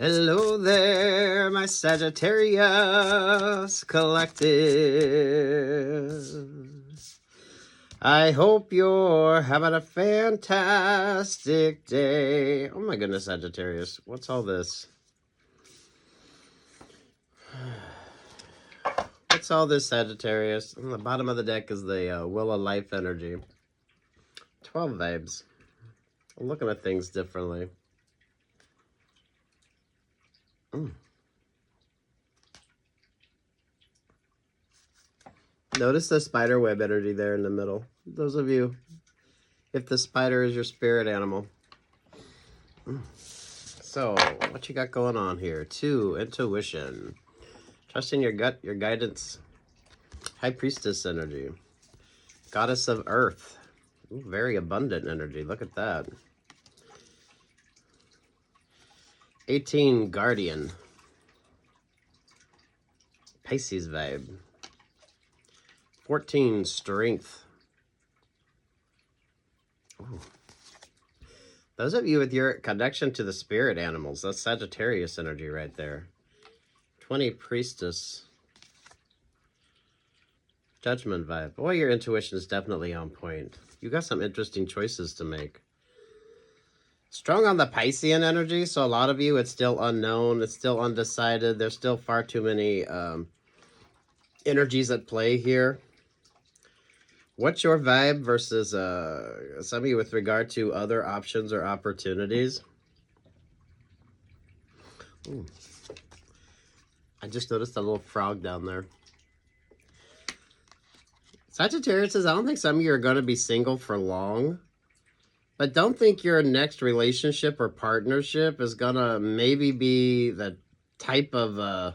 Hello there, my Sagittarius collective. I hope you're having a fantastic day. Oh my goodness, Sagittarius. What's all this? What's all this, Sagittarius? On the bottom of the deck is the Wheel of Life energy. 12 vibes. I'm looking at things differently. Notice the spider web energy there in the middle. Those of you, if the spider is your spirit animal. So, what you got going on here? 2, intuition. Trusting your gut, your guidance. High priestess energy. Goddess of earth. Ooh, very abundant energy. Look at that. 18, guardian. Pisces vibe. 14, strength. Ooh. Those of you with your connection to the spirit animals, that's Sagittarius energy right there. 20, priestess. Judgment vibe. Boy, your intuition is definitely on point. You got some interesting choices to make. Strong on the Piscean energy, so a lot of you, it's still unknown, it's still undecided. There's still far too many energies at play here. What's your vibe versus some of you with regard to other options or opportunities? Ooh. I just noticed a little frog down there. Sagittarius says, I don't think some of you are going to be single for long. But don't think your next relationship or partnership is going to maybe be the type of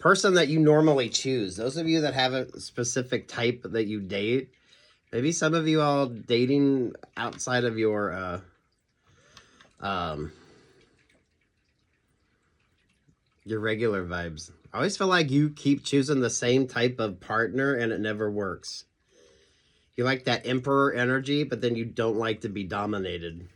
person that you normally choose. Those of you that have a specific type that you date, maybe some of you all dating outside of your regular vibes. I always feel like you keep choosing the same type of partner and it never works. You like that emperor energy, but then you don't like to be dominated.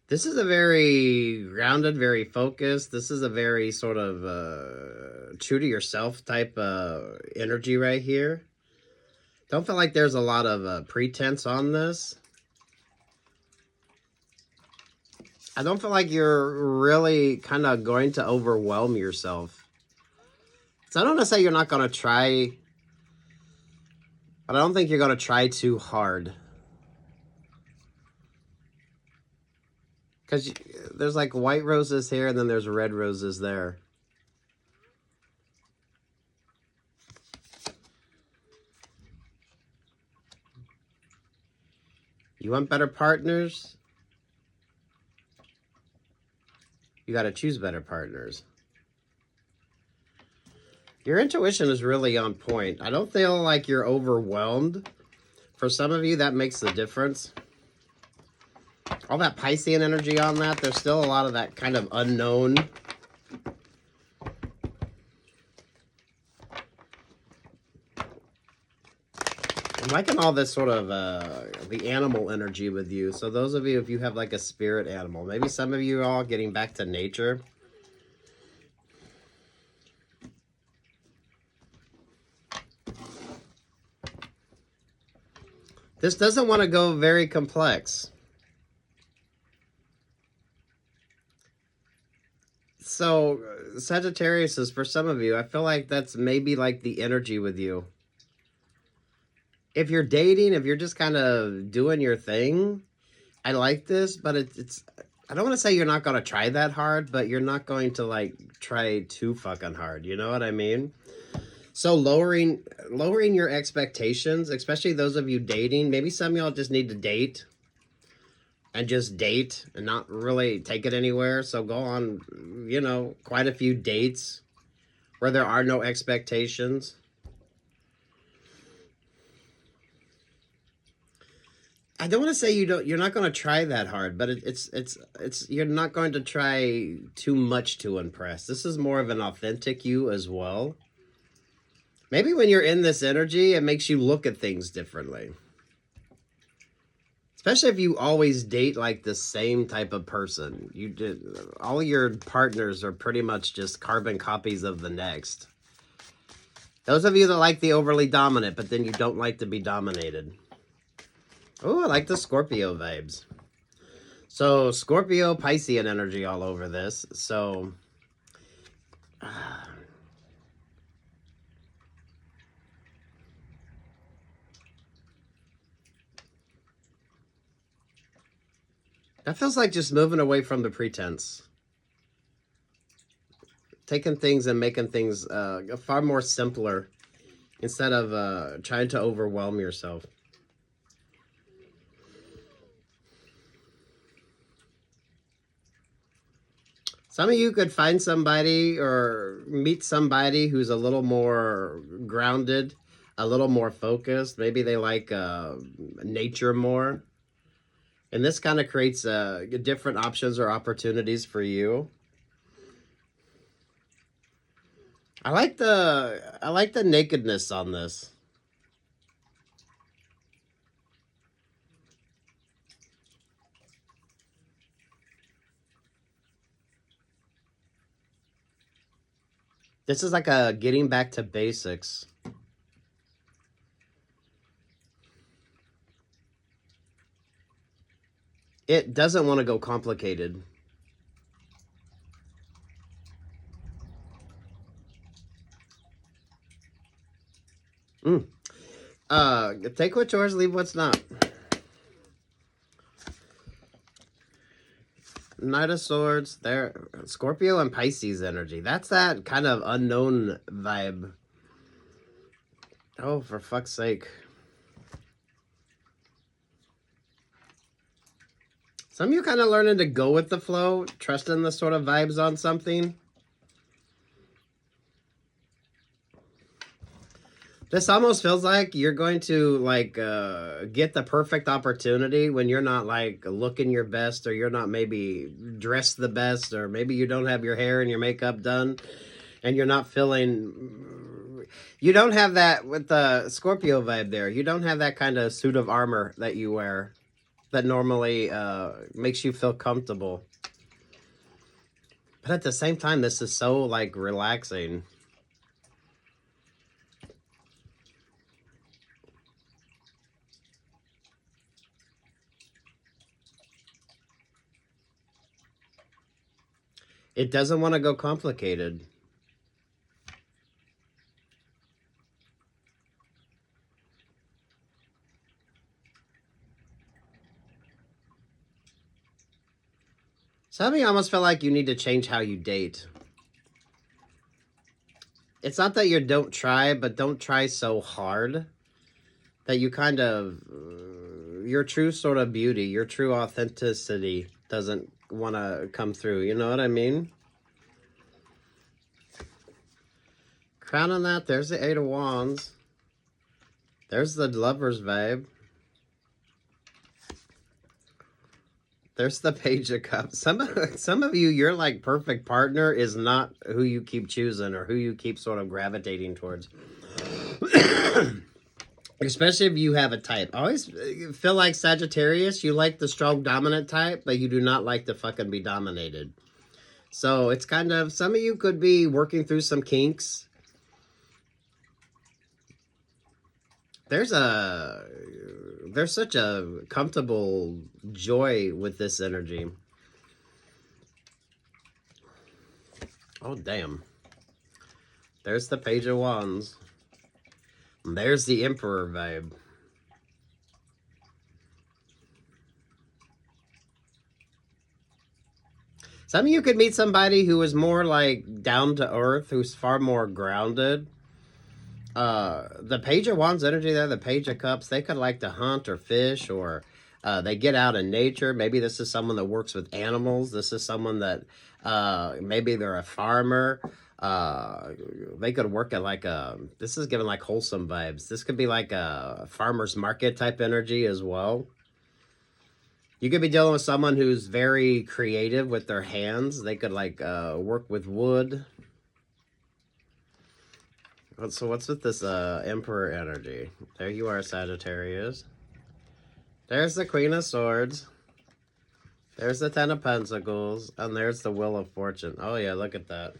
This is a very grounded, very focused. This is a very sort of true to yourself type energy right here. Don't feel like there's a lot of pretense on this. I don't feel like you're really kind of going to overwhelm yourself. So I don't want to say you're not going to try, but I don't think you're going to try too hard. Because there's like white roses here and then there's red roses there. You want better partners? You got to choose better partners. Your intuition is really on point. I don't feel like you're overwhelmed. For some of you, that makes the difference. All that Piscean energy on that, there's still a lot of that kind of unknown. I'm liking all this sort of the animal energy with you. So those of you, if you have like a spirit animal, maybe some of you are all getting back to nature. This doesn't want to go very complex. So, Sagittarius is, for some of you, I feel like that's maybe like the energy with you. If you're dating, if you're just kind of doing your thing, I like this, but it's I don't want to say you're not going to try that hard, but you're not going to like try too fucking hard. You know what I mean? So lowering your expectations, especially those of you dating. Maybe some of y'all just need to date and just date and not really take it anywhere. So go on, you know, quite a few dates where there are no expectations. I don't want to say you're not going to try that hard, but it's you're not going to try too much to impress. This is more of an authentic you as well. Maybe when you're in this energy, it makes you look at things differently. Especially if you always date like the same type of person. All your partners are pretty much just carbon copies of the next. Those of you that like the overly dominant, but then you don't like to be dominated. Oh, I like the Scorpio vibes. So Scorpio, Piscean energy all over this. So that feels like just moving away from the pretense. Taking things and making things far more simpler instead of trying to overwhelm yourself. Some of you could find somebody or meet somebody who's a little more grounded, a little more focused. Maybe they like nature more. And this kind of creates different options or opportunities for you. I like the nakedness on this. This is like a getting back to basics. It doesn't want to go complicated. Take what's yours, leave what's not. Knight of Swords, there. Scorpio and Pisces energy. That's that kind of unknown vibe. Oh, for fuck's sake. Some of you kind of learning to go with the flow, trusting the sort of vibes on something. This almost feels like you're going to like get the perfect opportunity when you're not like looking your best, or you're not maybe dressed the best, or maybe you don't have your hair and your makeup done and you're not feeling, you don't have that with the Scorpio vibe there. You don't have that kind of suit of armor that you wear that normally makes you feel comfortable. But at the same time, this is so like relaxing. It doesn't want to go complicated. Some of you almost feel like you need to change how you date. It's not that you don't try, but don't try so hard that you kind of, your true sort of beauty, your true authenticity doesn't want to come through. You know what I mean? Crown on that, there's the Eight of Wands. There's the Lover's vibe. There's the Page of Cups. Some of you, your like perfect partner is not who you keep choosing or who you keep sort of gravitating towards. Especially if you have a type. I always feel like Sagittarius, you like the strong dominant type, but you do not like to fucking be dominated. So it's kind of, some of you could be working through some kinks. There's such a comfortable joy with this energy. Oh, damn. There's the Page of Wands. There's the Emperor vibe. Some of you could meet somebody who is more like down to earth, who's far more grounded. The Page of Wands energy there, the Page of Cups, they could like to hunt or fish, or they get out in nature. Maybe this is someone that works with animals. This is someone that maybe they're a farmer. They could work at like a, this is giving like wholesome vibes. This could be like a farmer's market type energy as well. You could be dealing with someone who's very creative with their hands. They could like work with wood. So what's with this Emperor energy? There you are, Sagittarius. There's the Queen of Swords. There's the Ten of Pentacles. And there's the Wheel of Fortune. Oh, yeah, look at that.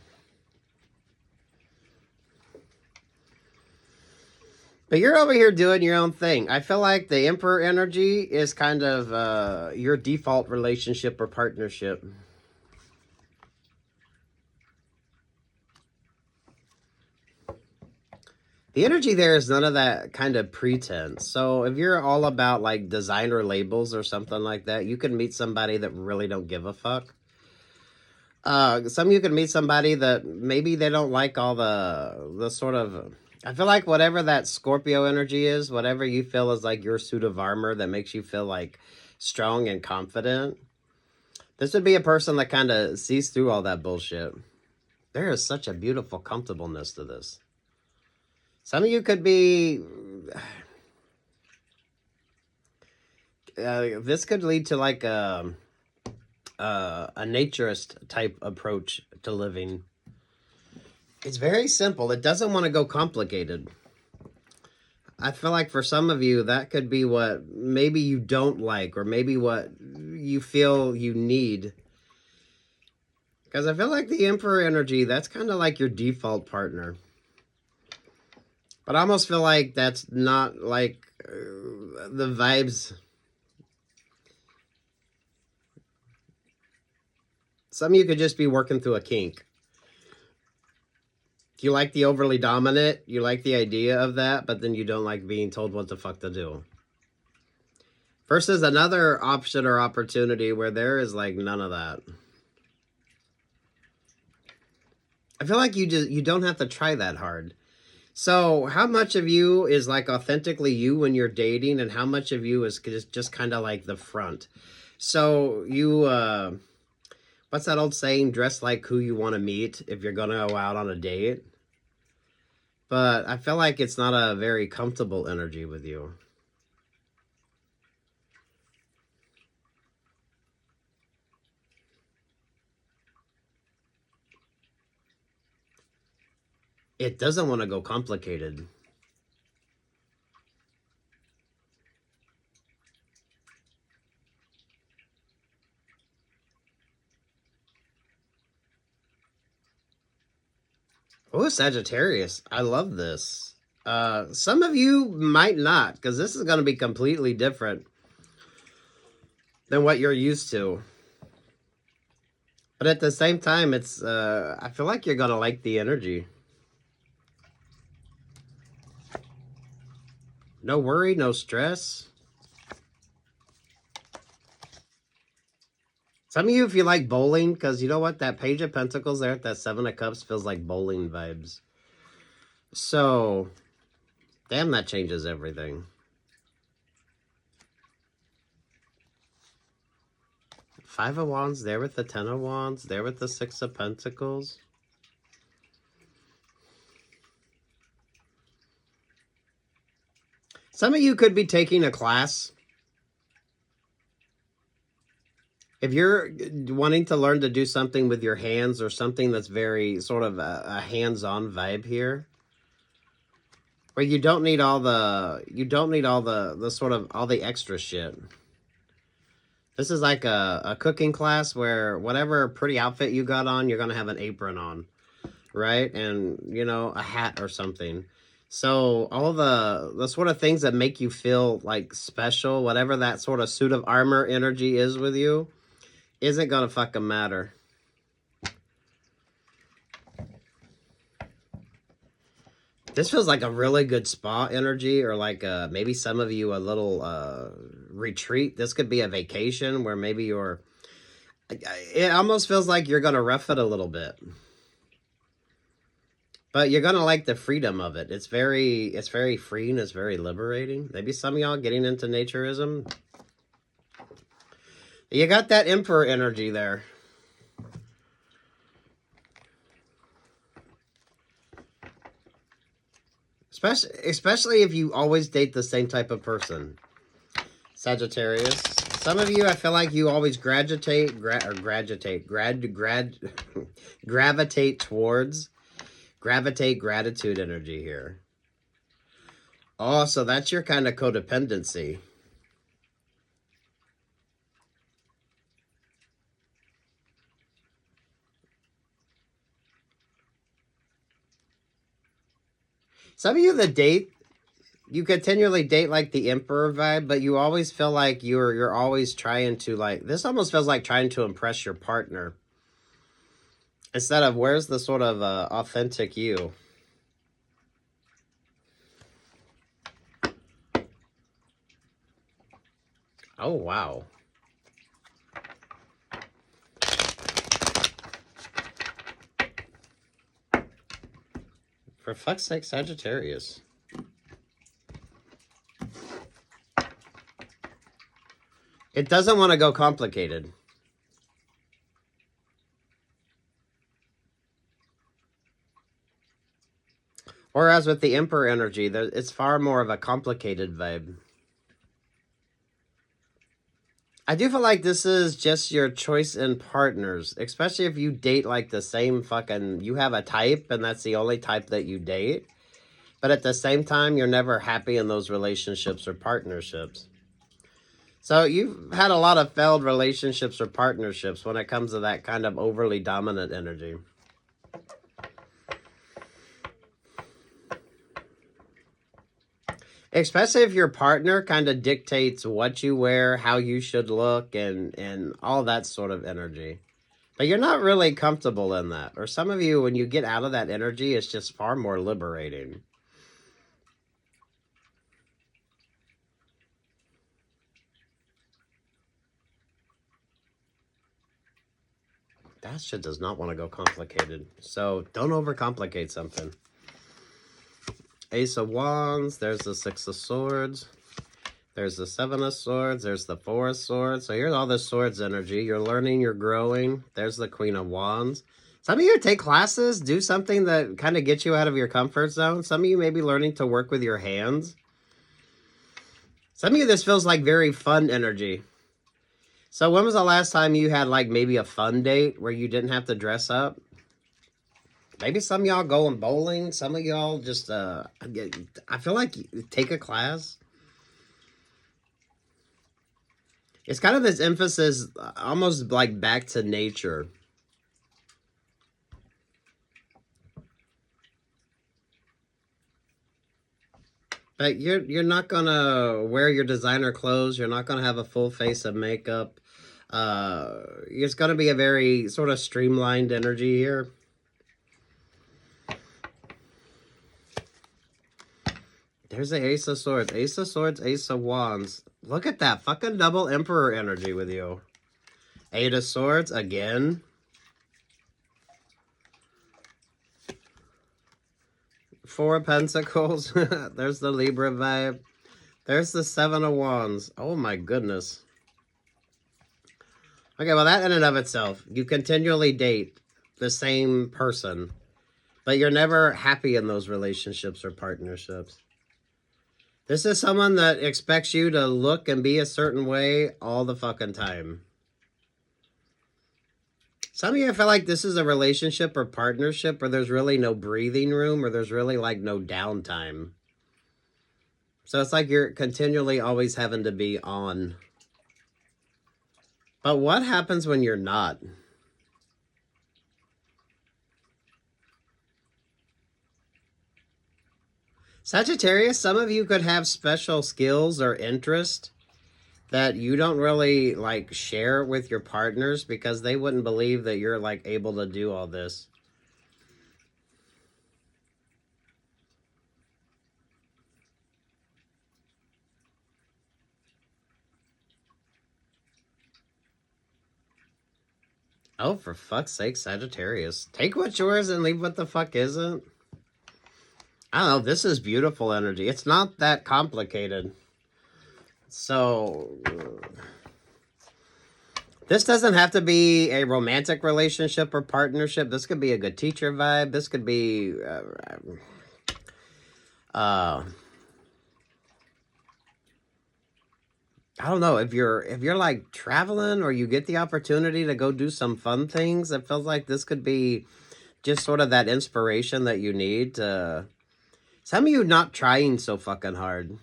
But you're over here doing your own thing. I feel like the Emperor energy is kind of your default relationship or partnership. The energy there is none of that kind of pretense. So if you're all about like designer labels or something like that, you can meet somebody that really don't give a fuck. Some of you can meet somebody that maybe they don't like all the sort of... I feel like whatever that Scorpio energy is, whatever you feel is like your suit of armor that makes you feel like strong and confident, this would be a person that kind of sees through all that bullshit. There is such a beautiful comfortableness to this. Some of you could be... this could lead to like a naturist type approach to living. It's very simple. It doesn't want to go complicated. I feel like for some of you, that could be what maybe you don't like, or maybe what you feel you need. Because I feel like the Emperor energy, that's kind of like your default partner. But I almost feel like that's not like the vibes. Some of you could just be working through a kink. You like the overly dominant, you like the idea of that, but then you don't like being told what the fuck to do. Versus another option or opportunity where there is like none of that. I feel like you don't have to try that hard. So how much of you is like authentically you when you're dating, and how much of you is just kind of like the front? So you, what's that old saying? Dress like who you want to meet if you're going to go out on a date. But I feel like it's not a very comfortable energy with you. It doesn't want to go complicated. Oh, Sagittarius. I love this. Some of you might not, because this is going to be completely different than what you're used to. But at the same time, it's I feel like you're going to like the energy. No worry, no stress. Some of you, if you like bowling, because you know what? That Page of Pentacles there, that Seven of Cups feels like bowling vibes. So, damn, that changes everything. Five of Wands, there with the Ten of Wands, there with the Six of Pentacles. Some of you could be taking a class. If you're wanting to learn to do something with your hands, or something that's very sort of a hands-on vibe here, where you don't need all the sort of all the extra shit. This is like a cooking class where whatever pretty outfit you got on, you're going to have an apron on, right? And, you know, a hat or something. So all the sort of things that make you feel like special, whatever that sort of suit of armor energy is with you, isn't going to fucking matter. This feels like a really good spa energy, or like maybe some of you a little retreat. This could be a vacation where maybe you're... It almost feels like you're going to rough it a little bit. But you're going to like the freedom of it. It's very free and it's very liberating. Maybe some of y'all getting into naturism. You got that Emperor energy there. Especially if you always date the same type of person. Sagittarius. Some of you, I feel like you always gravitate towards gratitude energy here. Oh, so that's your kind of codependency. Some of you that date, you continually date like the Emperor vibe, but you always feel like you're always trying to like, this almost feels like trying to impress your partner. Instead of where's the sort of authentic you? Oh, wow. For fuck's sake, Sagittarius. It doesn't want to go complicated. Whereas with the Emperor energy, it's far more of a complicated vibe. I do feel like this is just your choice in partners, especially if you date like the same fucking, you have a type and that's the only type that you date. But at the same time, you're never happy in those relationships or partnerships. So you've had a lot of failed relationships or partnerships when it comes to that kind of overly dominant energy. Especially if your partner kind of dictates what you wear, how you should look, and all that sort of energy. But you're not really comfortable in that. Or some of you, when you get out of that energy, it's just far more liberating. That shit does not want to go complicated. So don't overcomplicate something. Ace of Wands, there's the Six of Swords, there's the Seven of Swords, there's the Four of Swords. So here's all the Swords energy. You're learning, you're growing. There's the Queen of Wands. Some of you take classes, do something that kind of gets you out of your comfort zone. Some of you may be learning to work with your hands. Some of you, this feels like very fun energy. So when was the last time you had like maybe a fun date where you didn't have to dress up? Maybe some of y'all going bowling. Some of y'all just, I feel like take a class. It's kind of this emphasis, almost like back to nature. But you're not going to wear your designer clothes. You're not going to have a full face of makeup. It's going to be a very sort of streamlined energy here. There's the Ace of Swords. Ace of Swords, Ace of Wands. Look at that fucking double Emperor energy with you. Eight of Swords again. Four of Pentacles. There's the Libra vibe. There's the Seven of Wands. Oh my goodness. Okay, well that in and of itself, you continually date the same person, but you're never happy in those relationships or partnerships. This is someone that expects you to look and be a certain way all the fucking time. Some of you feel like this is a relationship or partnership where there's really no breathing room or there's really like no downtime. So it's like you're continually always having to be on. But what happens when you're not? Sagittarius, some of you could have special skills or interest that you don't really like share with your partners because they wouldn't believe that you're like able to do all this. Oh, for fuck's sake, Sagittarius. Take what's yours and leave what the fuck isn't. I don't know, this is beautiful energy. It's not that complicated. So, this doesn't have to be a romantic relationship or partnership. This could be a good teacher vibe. This could be, I don't know, if you're like traveling or you get the opportunity to go do some fun things, it feels like this could be just sort of that inspiration that you need to... Some of you not trying so fucking hard.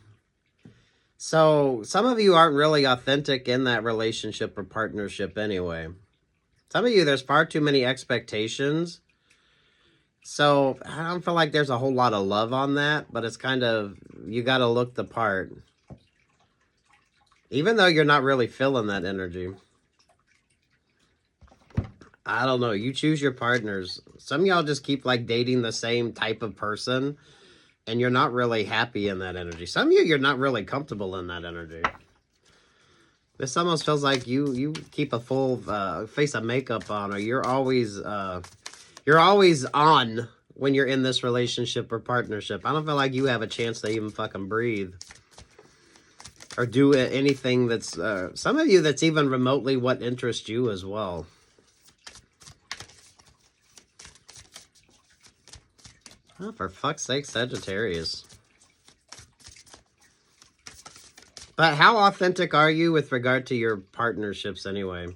So some of you aren't really authentic in that relationship or partnership anyway. Some of you, there's far too many expectations. So I don't feel like there's a whole lot of love on that, but it's kind of, you got to look the part. Even though you're not really feeling that energy. I don't know. You choose your partners. Some of y'all just keep like dating the same type of person and you're not really happy in that energy. Some of you, you're not really comfortable in that energy. This almost feels like you keep a full face of makeup on, or you're always on when you're in this relationship or partnership. I don't feel like you have a chance to even fucking breathe or do anything that's some of you that's even remotely what interests you as well. Oh, for fuck's sake, Sagittarius. But how authentic are you with regard to your partnerships anyway?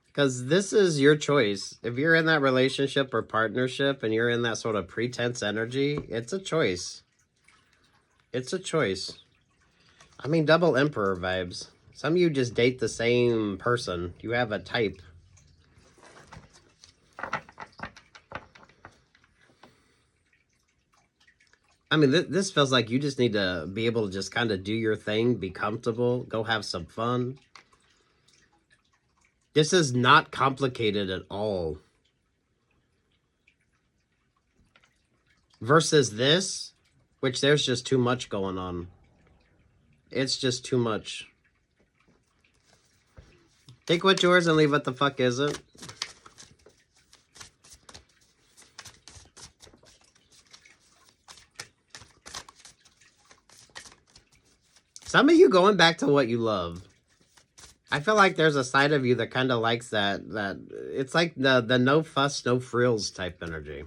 Because this is your choice. If you're in that relationship or partnership and you're in that sort of pretense energy, it's a choice. It's a choice. I mean, double Emperor vibes. Some of you just date the same person. You have a type. I mean, this feels like you just need to be able to just kind of do your thing, be comfortable, go have some fun. This is not complicated at all. Versus this, which there's just too much going on. It's just too much. Take what's yours and leave what the fuck isn't. Some of you going back to what you love. I feel like there's a side of you that kind of likes that it's like the no fuss, no frills type energy.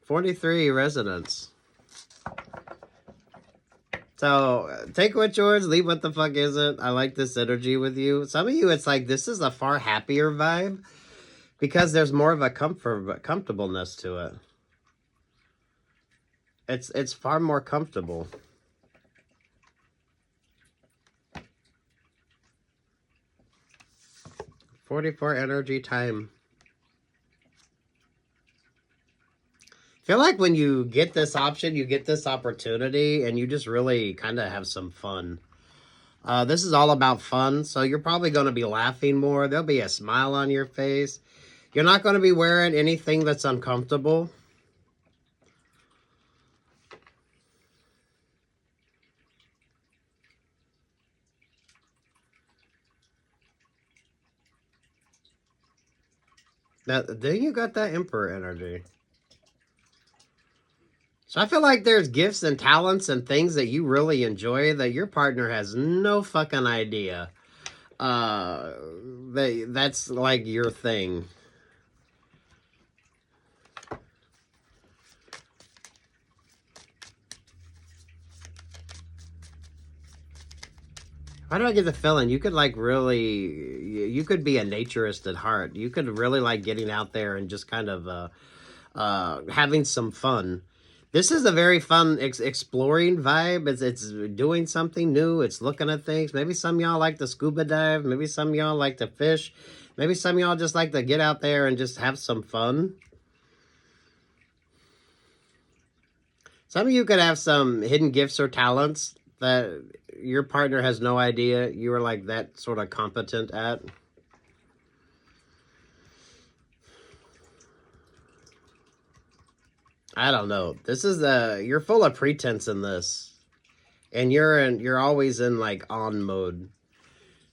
43 resonance. So take what's yours, leave what the fuck isn't. I like this energy with you. Some of you, it's like this is a far happier vibe because there's more of a comfortableness to it. It's far more comfortable. $44 energy time. Feel like when you get this option, you get this opportunity, and you just really kind of have some fun. This is all about fun, so you're probably going to be laughing more. There'll be a smile on your face. You're not going to be wearing anything that's uncomfortable. Then you got that Emperor energy. So I feel like there's gifts and talents and things that you really enjoy that your partner has no fucking idea. That's like your thing. Why do I get the feeling you could like really, you could be a naturist at heart. You could really like getting out there and just kind of having some fun. This is a very fun exploring vibe. It's doing something new. It's looking at things. Maybe some y'all like to scuba dive. Maybe some y'all like to fish. Maybe some y'all just like to get out there and just have some fun. Some of you could have some hidden gifts or talents that your partner has no idea you are like that sort of competent at. I don't know. This is you're full of pretense in this. And you're always in like on mode.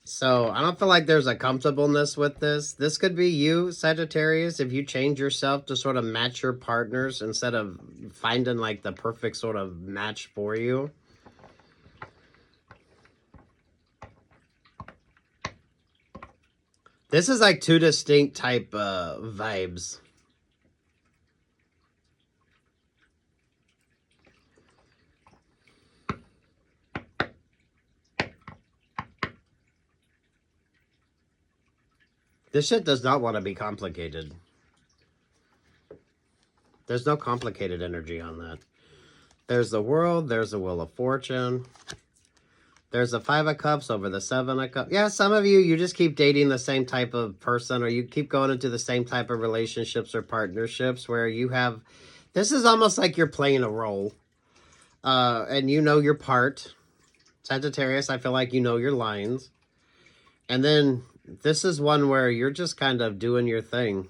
So I don't feel like there's a comfortableness with this. This could be you, Sagittarius, if you change yourself to sort of match your partners instead of finding like the perfect sort of match for you. This is like two distinct type vibes. This shit does not want to be complicated. There's no complicated energy on that. There's the world. There's the Wheel of Fortune. There's the 5 of Cups over the 7 of Cups. Yeah, some of you, you just keep dating the same type of person, or you keep going into the same type of relationships or partnerships where you have, this is almost like you're playing a role. And you know your part. Sagittarius, I feel like you know your lines. And then this is one where you're just kind of doing your thing.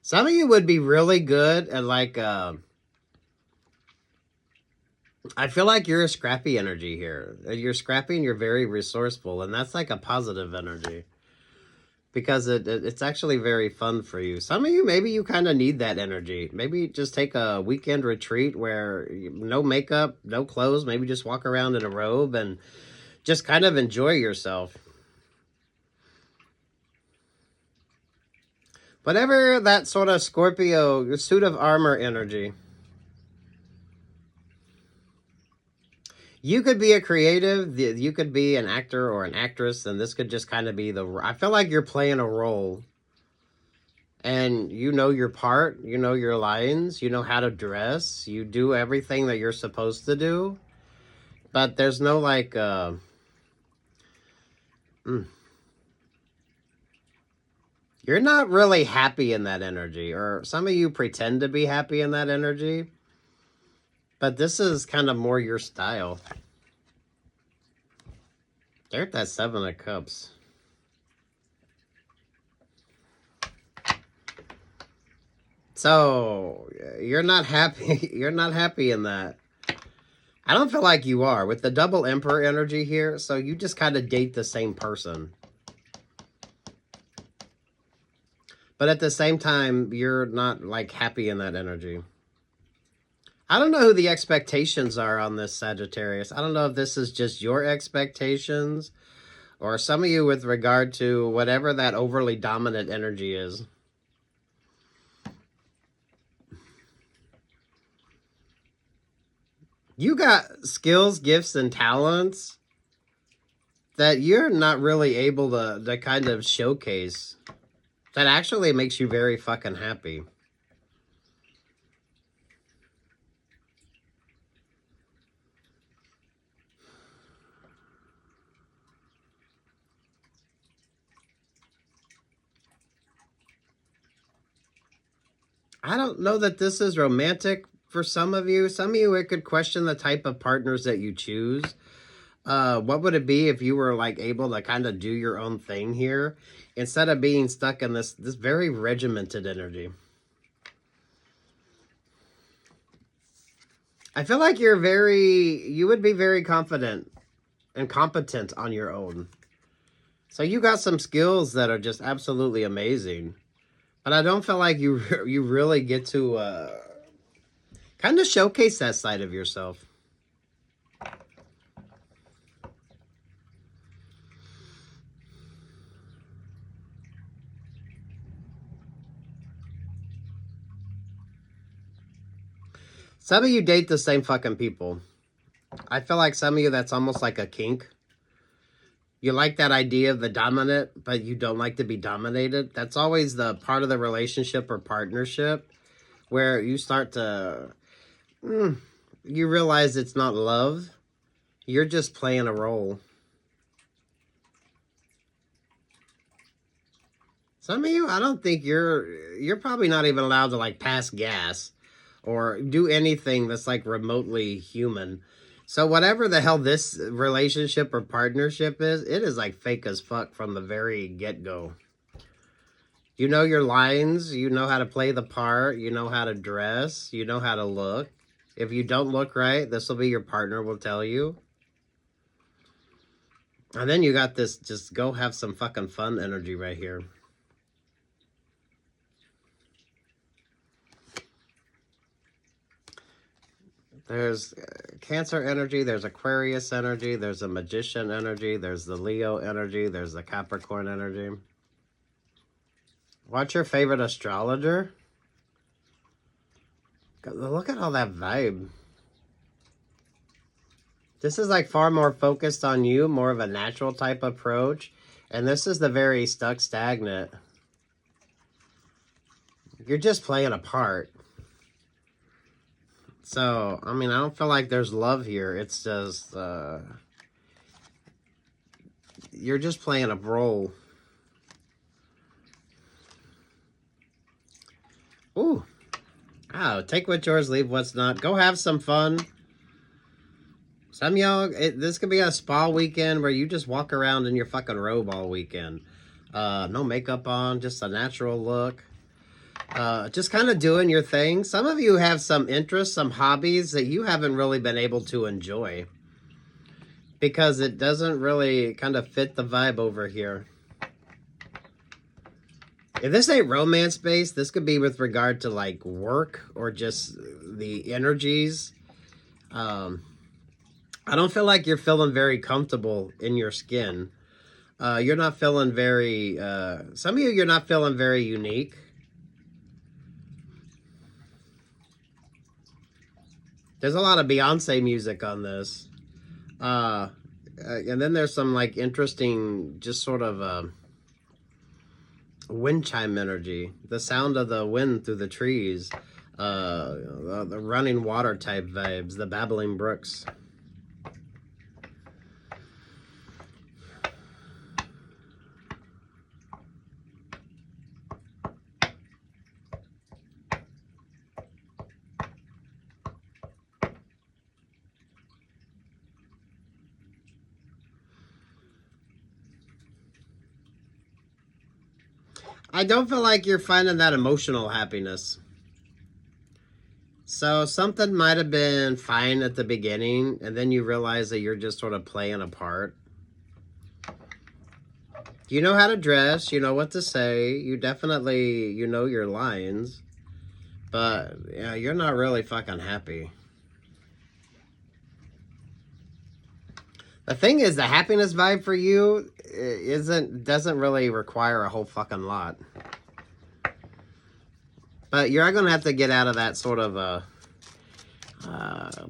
Some of you would be really good at like, I feel like you're a scrappy energy here. You're scrappy and you're very resourceful. And that's like a positive energy. Because it's actually very fun for you. Some of you, maybe you kind of need that energy. Maybe just take a weekend retreat where no makeup, no clothes. Maybe just walk around in a robe and just kind of enjoy yourself. Whatever that sort of Scorpio suit of armor energy. You could be a creative, you could be an actor or an actress, and this could just kind of be the, I feel like you're playing a role. And you know your part, you know your lines, you know how to dress, you do everything that you're supposed to do. But there's no like, you're not really happy in that energy, or some of you pretend to be happy in that energy. But this is kind of more your style. There's that 7 of Cups. So, you're not happy. You're not happy in that. I don't feel like you are. With the double Emperor energy here, so you just kind of date the same person. But at the same time, you're not like happy in that energy. I don't know who the expectations are on this, Sagittarius. I don't know if this is just your expectations or some of you with regard to whatever that overly dominant energy is. You got skills, gifts, and talents that you're not really able to kind of showcase. That actually makes you very fucking happy. I don't know that this is romantic for some of you. Some of you, it could question the type of partners that you choose. What would it be if you were like able to kind of do your own thing here instead of being stuck in this very regimented energy? I feel like you would be very confident and competent on your own. So you got some skills that are just absolutely amazing. But I don't feel like you really get to kind of showcase that side of yourself. Some of you date the same fucking people. I feel like some of you, that's almost like a kink. You like that idea of the dominant, but you don't like to be dominated. That's always the part of the relationship or partnership where you start to, you realize it's not love. You're just playing a role. Some of you, I don't think you're probably not even allowed to like pass gas or do anything that's like remotely human. So whatever the hell this relationship or partnership is, it is like fake as fuck from the very get-go. You know your lines, you know how to play the part, you know how to dress, you know how to look. If you don't look right, this will be your partner will tell you. And then you got this just go have some fucking fun energy right here. There's Cancer energy, there's Aquarius energy, there's a Magician energy, there's the Leo energy, there's the Capricorn energy. What's your favorite astrologer? Look at all that vibe. This is like far more focused on you, more of a natural type approach. And this is the very stuck, stagnant. You're just playing a part. So, I mean, I don't feel like there's love here. It's just, you're just playing a role. Ooh. Oh, take what's yours, leave what's not. Go have some fun. Some of y'all, this could be a spa weekend where you just walk around in your fucking robe all weekend. No makeup on, just a natural look. Just kind of doing your thing. Some of you have some interests, some hobbies that you haven't really been able to enjoy. Because it doesn't really kind of fit the vibe over here. If this ain't romance-based, this could be with regard to, like, work or just the energies. I don't feel like you're feeling very comfortable in your skin. You're not feeling very... some of you, you're not feeling very unique. There's a lot of Beyonce music on this. And then there's some, like, interesting, just sort of... wind chime energy, the sound of the wind through the trees, the running water type vibes, the babbling brooks. I don't feel like you're finding that emotional happiness. So something might have been fine at the beginning, and then you realize that you're just sort of playing a part. You know how to dress, you know what to say, you definitely, you know your lines, but yeah, you're not really fucking happy. The thing is, the happiness vibe for you doesn't really require a whole fucking lot. But you're going to have to get out of that sort of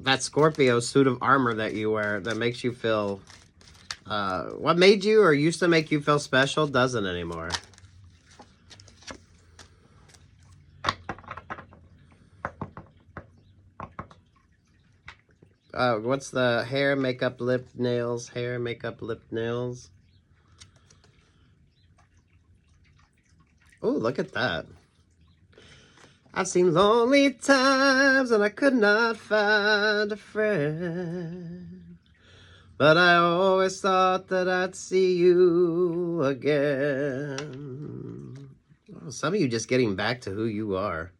that Scorpio suit of armor that you wear that makes you feel what made you or used to make you feel special doesn't anymore. What's the hair, makeup, lip, nails? Hair, makeup, lip, nails. Oh, look at that. I've seen lonely times and I could not find a friend. But I always thought that I'd see you again. Oh, some of you just getting back to who you are.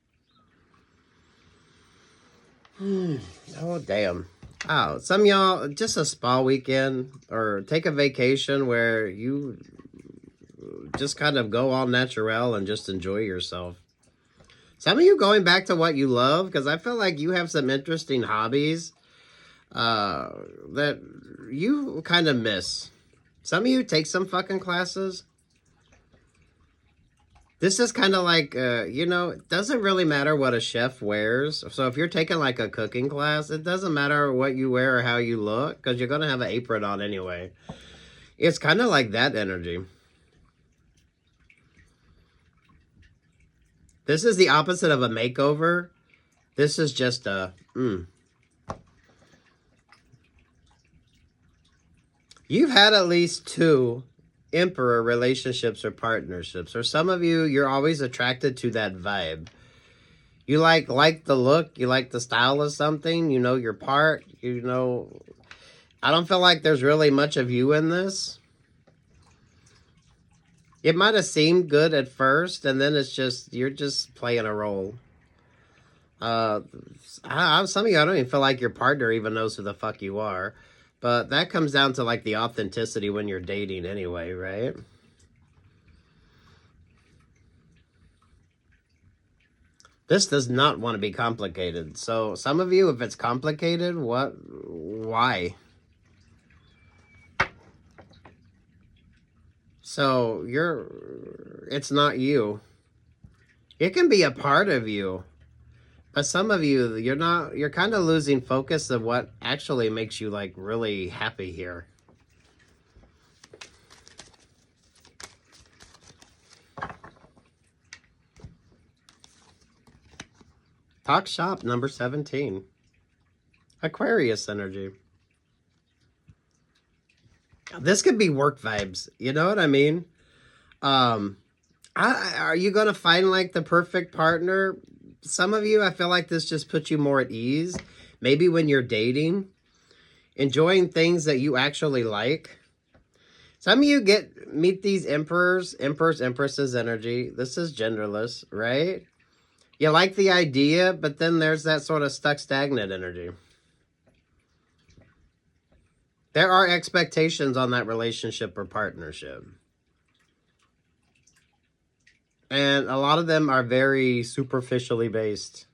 Oh, damn. Oh, some of y'all, just a spa weekend or take a vacation where you just kind of go all natural and just enjoy yourself. Some of you going back to what you love, because I feel like you have some interesting hobbies that you kind of miss. Some of you take some fucking classes. This is kind of like, you know, it doesn't really matter what a chef wears. So if you're taking like a cooking class, it doesn't matter what you wear or how you look, because you're going to have an apron on anyway. It's kind of like that energy. This is the opposite of a makeover. This is just a, You've had at least 2 emperor relationships or partnerships. Or some of you, you're always attracted to that vibe. You like the look, you like the style of something, you know your part, you know. I don't feel like there's really much of you in this. It might have seemed good at first, and then it's just, you're just playing a role. Some of you, I don't even feel like your partner even knows who the fuck you are. But that comes down to like the authenticity when you're dating anyway, right? This does not want to be complicated. So some of you, if it's complicated, why? So it's not you. It can be a part of you. But some of you, you're kind of losing focus of what actually makes you like really happy here. Talk shop number 17. Aquarius energy. This could be work vibes. You know what I mean? Are you going to find like the perfect partner? Some of you, I feel like this just puts you more at ease. Maybe when you're dating, enjoying things that you actually like. Some of you meet these empresses energy. This is genderless, right? You like the idea, but then there's that sort of stuck stagnant energy. There are expectations on that relationship or partnership. And a lot of them are very superficially based.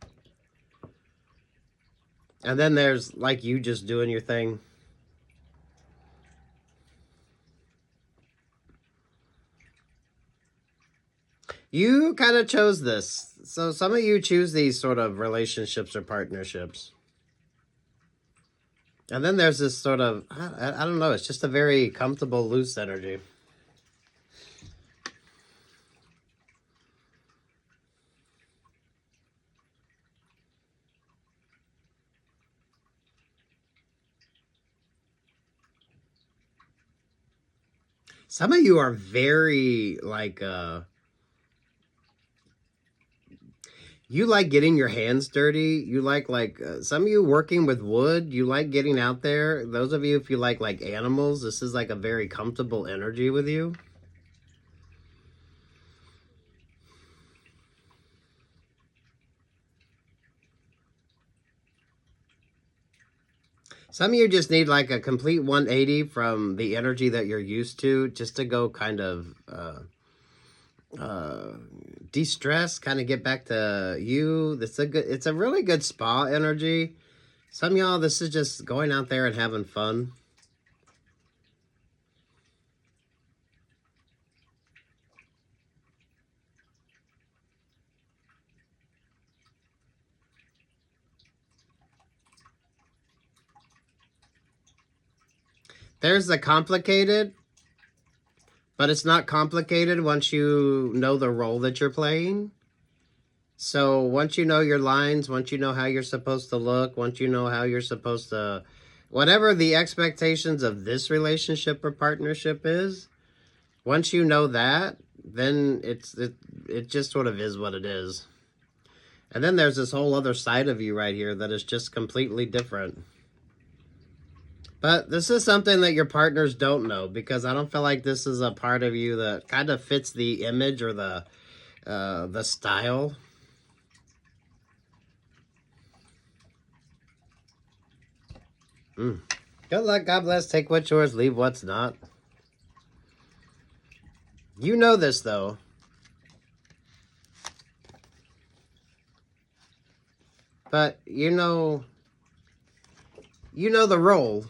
And then there's like you just doing your thing. You kind of chose this. So some of you choose these sort of relationships or partnerships. And then there's this sort of, I don't know, it's just a very comfortable, loose energy. Some of you are very, like, you like getting your hands dirty. You like some of you working with wood. You like getting out there. Those of you, if you like animals, this is like a very comfortable energy with you. Some of you just need like a complete 180 from the energy that you're used to, just to go kind of de-stress, kind of get back to you. It's a really good spa energy. Some of y'all, this is just going out there and having fun. There's the complicated, but it's not complicated once you know the role that you're playing. So once you know your lines, once you know how you're supposed to look, once you know how you're supposed to, whatever the expectations of this relationship or partnership is, once you know that, then it just sort of is what it is. And then there's this whole other side of you right here that is just completely different. But this is something that your partners don't know, because I don't feel like this is a part of you that kind of fits the image or the style. Good luck, God bless, take what's yours, leave what's not. You know this, though. But you know the role.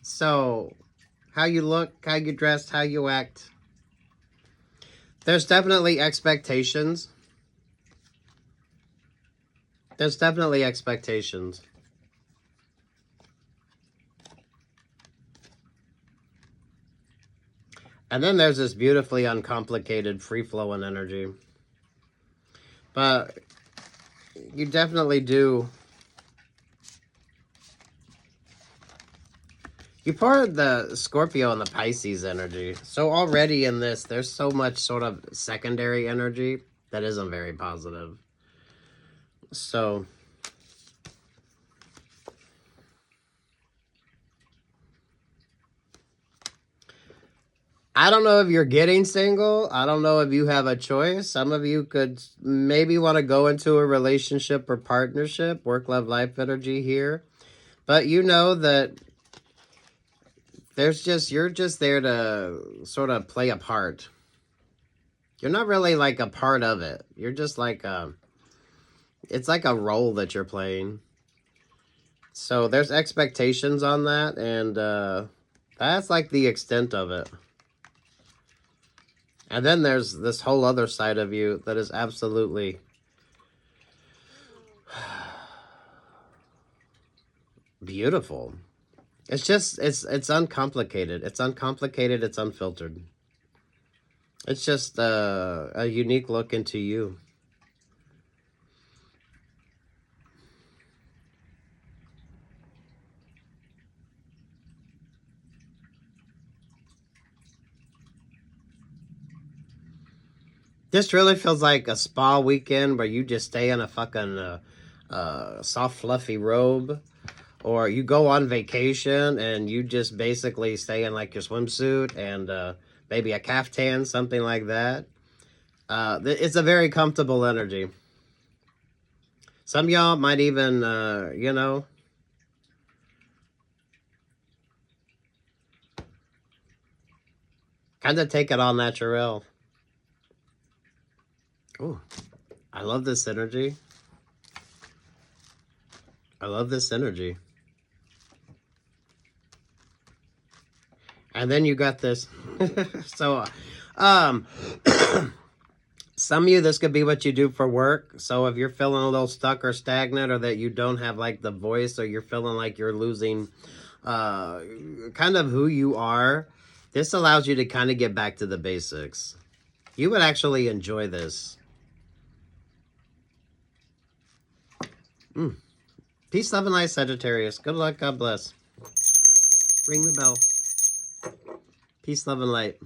So, how you look, how you dress, how you act. There's definitely expectations. There's definitely expectations. And then there's this beautifully uncomplicated, free-flowing energy. But you definitely do. You part of the Scorpio and the Pisces energy. So already in this, there's so much sort of secondary energy that isn't very positive. So I don't know if you're getting single. I don't know if you have a choice. Some of you could maybe want to go into a relationship or partnership, work, love, life energy here. But you know that you're just there to sort of play a part. You're not really like a part of it. You're just like it's like a role that you're playing. So there's expectations on that, and that's like the extent of it. And then there's this whole other side of you that is absolutely beautiful. It's just, it's uncomplicated. It's uncomplicated. It's unfiltered. It's just a unique look into you. This really feels like a spa weekend where you just stay in a fucking soft, fluffy robe. Or you go on vacation and you just basically stay in like your swimsuit and maybe a caftan, something like that. It's a very comfortable energy. Some of y'all might even, you know, kind of take it all natural. Oh, I love this energy. I love this energy. And then you got this. So, some of you, this could be what you do for work. So if you're feeling a little stuck or stagnant, or that you don't have like the voice, or you're feeling like you're losing kind of who you are, this allows you to kind of get back to the basics. You would actually enjoy this. Peace, love, and light, Sagittarius. Good luck. God bless. Ring the bell. Peace, love, and light.